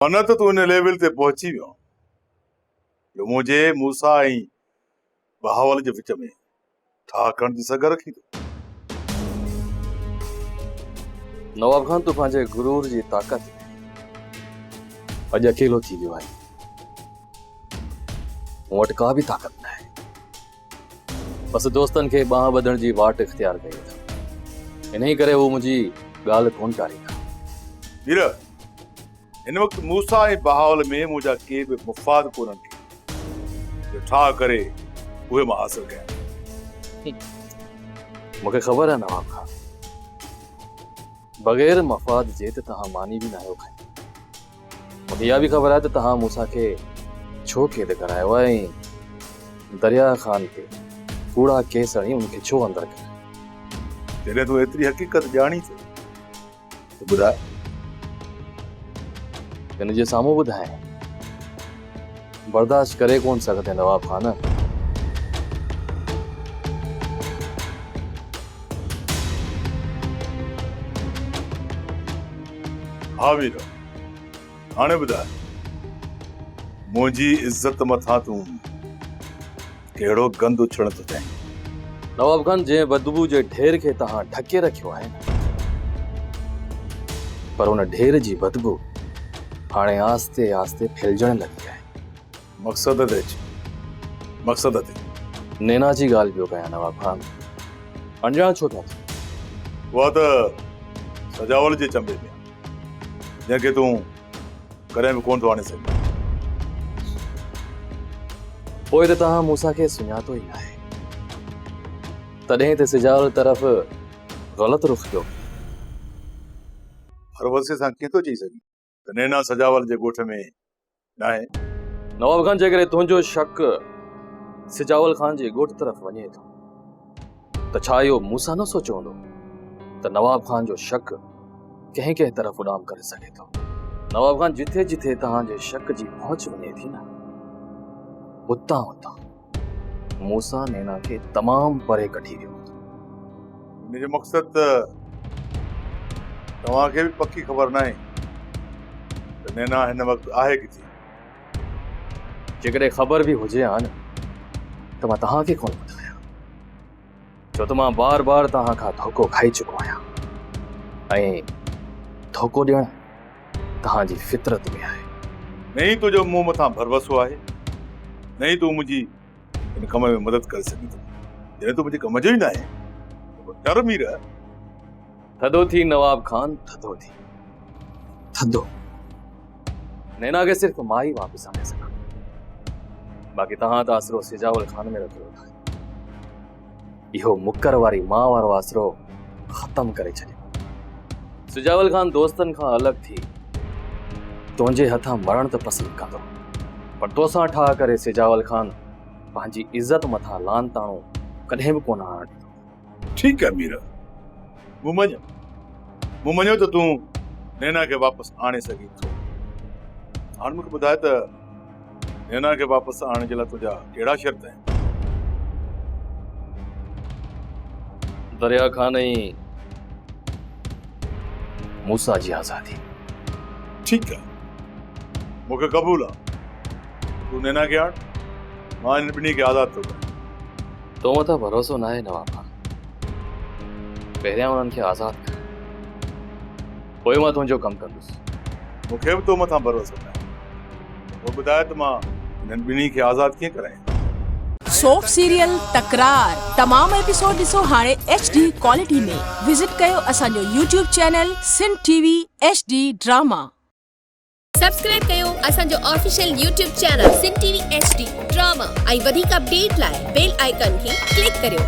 माना तो तू इन लेवल ते पहुची वियो जो मुझे मूसा ऐं बहावल जे विच में ठा करण जी सघ रखी थो। नवाब खान तू पंहिंजे गुरूर जी ताक़त अॼु अकेलो थी वियो आहे। मूं वटि का बि ताक़त न आहे। बसि दोस्तनि खे बांह ॿधण जी वाट इख़्तियार कई अथनि। इन ई करे हू मुंहिंजी ॻाल्हि कोन टारींदा। वीर, हिन वक़्तु मूसा ऐं बहावल में मुंहिंजा के बि मुफ़ाद कोन्हनि के जो ठा करे उहे मां हासिल कयां। मूंखे ख़बर आहे नवाब खान, बग़ैर मफ़ाद जे त तव्हां मानी बि न आहियो खणी। मूंखे इहा बि ख़बर आहे त तव्हां मूसा खे छो क़ैद करायो आहे ऐं दरिया ख़ान खे कूड़ा केस हणी उनखे छो अंदरि करायो। जॾहिं तूं एतिरी हक़ीक़त ॼाणी थो त ॿुधाए। हिन जे साम्हूं ॿुधाए बर्दाश्त करे कोन सघंदे नवाब खान। हा वीर, हाणे ॿुधाए मुंहिंजी इज़त मथां तूं कहिड़ो गंद उछलण थो चाहीं? नवाब खान, जंहिं बदबू जे ढेर खे तव्हां ढके रखियो आहे न, पर उन ढेर जी बदबू हाणे आस्ते आस्ते फैलजण लॻी आहे। मक़सद ते अच, मक़सद ते। नैना जी ॻाल्हि पियो कयां नवाब खान। अणॼाण छो था थियो? उहा त सजावल जे चंबे में जंहिंखे तूं कॾहिं बि कोन थो आणे सघीं। पोइ त तव्हां मूसा खे सुञातो ई आहे, तॾहिं त सिजावल तरफ़ ग़लति रुख़ कयो। हर वसे सां कीअं थो चई सघीं त नैना सजावल जे ॻोठ में न आहे? नवाब खान, जेकॾहिं तुंहिंजो शक सिजावल खान जे ॻोठ तरफ़ वञे थो त छा इहो मूसा न सोचियो हूंदो त नवाब खान जो शक कंहिं कंहिं तरफ़ उॾाम करे सघे थो। नवाब खान, जिथे जिथे तव्हांजे शक जी पहुच वञे थी न, उतां उतां मूसा नैना खे तमामु परे कढी वियो। हिन जो मक़सद त तव्हांखे बि पकी ख़बर न आहे त नैना हिन वक़्तु आहे किथे। जेकॾहिं ख़बर बि हुजे हा न त मां तव्हांखे कोन ॿुधायां, छो त मां बार बार तव्हां खां धोखो खाई चुको आहियां ऐं धोखो ॾियण तव्हांजी फितरत में आहे। न ई तुंहिंजो मूं मथां भरवसो आहे, न ई तूं मुंहिंजी हिन कम में मदद करे सघीं थो। जॾहिं तूं मुंहिंजे कम जो ई न आहे डर मीर। थधो थी नवाब खान, थधो थी, थधो। नैना खे सिर्फ़ मां ई वापसि आणे सघां, बाक़ी तव्हां त आसरो सिजावल खान में रखियो था। इहो मुकर वारी मां वारो आसरो ख़तम करे छॾियो। सिजावल खान दोस्तनि खां अलॻि थी तुंहिंजे हथां मरण त पसंदि कंदो, पर तोसां ठाह करे सिजावल खान पंहिंजी इज़त मथां लान ताणो कॾहिं बि कोन आणींदो। ठीकु आहे मीर, मूं मञियो त तूं नैना खे वापसि आणे सघीं थो। हाणे मूंखे ॿुधाए त नैना खे वापसि आणण जे लाइ तुंहिंजा कहिड़ा शर्त आहिनि? दरिया खान ऐं मूसा जी आज़ादी। ठीकु आहे, मूंखे क़बूल आहे। तूं नैना खे आण, मां हिन ॿिन्ही खे आज़ादु थो कयां। तो मथां भरोसो न आहे नवाब खान। पहिरियां उन्हनि खे आज़ादु कर, पोइ मां तुंहिंजो कमु कंदुसि। मूंखे बि तो मथां भरोसो न आहे। पोइ ॿुधाए त मां हिननि ॿिन्ही खे आज़ादु कीअं करायां? सोप सीरियल तकरार तमाम एपिसोड ॾिसो हाणे HD क्वालिटी में। विजिट कयो असांजो YouTube channel Sindh TV HD drama. Subscribe कयो असांजो official YouTube channel Sindh TV HD drama ऐं वधीक अपडेट लाइ बेल आइकन खे क्लिक करियो।